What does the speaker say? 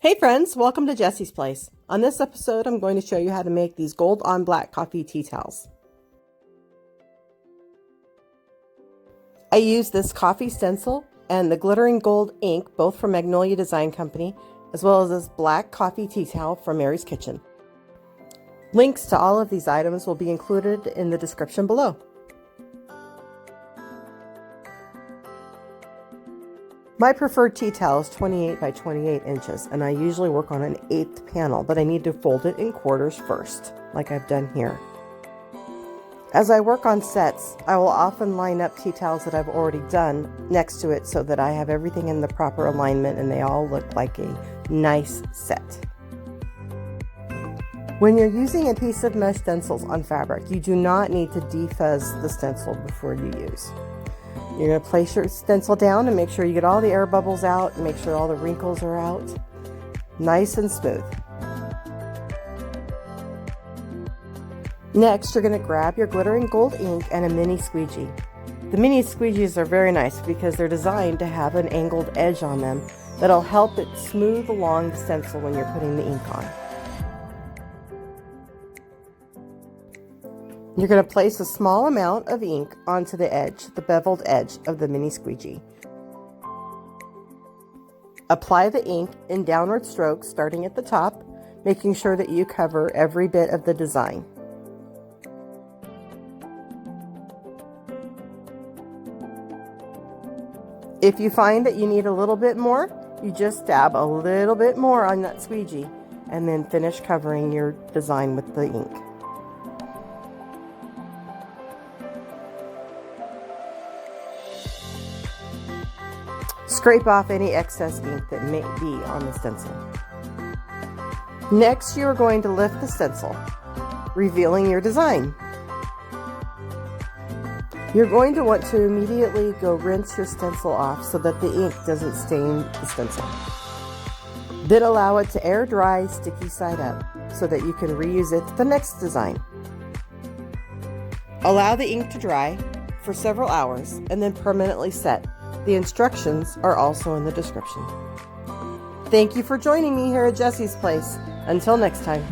Hey friends, welcome to Jessie's Place. On this episode, I'm going to show you how to make these gold on black coffee tea towels. I use this coffee stencil and the glittering gold ink, both from Magnolia Design Company, as well as this black coffee tea towel from Mary's Kitchen. Links to all of these items will be included in the description below. My preferred tea towel is 28 by 28 inches, and I usually work on an 1/8 panel, but I need to fold it in quarters first, like I've done here. As I work on sets, I will often line up tea towels that I've already done next to it so that I have everything in the proper alignment and they all look like a nice set. When you're using adhesive mesh stencils on fabric, you do not need to defuzz the stencil before you use. You're going to place your stencil down and make sure you get all the air bubbles out and make sure all the wrinkles are out. Nice and smooth. Next, you're going to grab your glittering gold ink and a mini squeegee. The mini squeegees are very nice because they're designed to have an angled edge on them that'll help it smooth along the stencil when you're putting the ink on. You're going to place a small amount of ink onto the edge, the beveled edge of the mini squeegee. Apply the ink in downward strokes starting at the top, making sure that you cover every bit of the design. If you find that you need a little bit more, you just dab a little bit more on that squeegee and then finish covering your design with the ink. Scrape off any excess ink that may be on the stencil. Next, you are going to lift the stencil, revealing your design. You're going to want to immediately go rinse your stencil off so that the ink doesn't stain the stencil. Then allow it to air dry, sticky side up, so that you can reuse it for the next design. Allow the ink to dry for several hours and then permanently set. The instructions are also in the description. Thank you for joining me here at Jessie's Place. Until next time.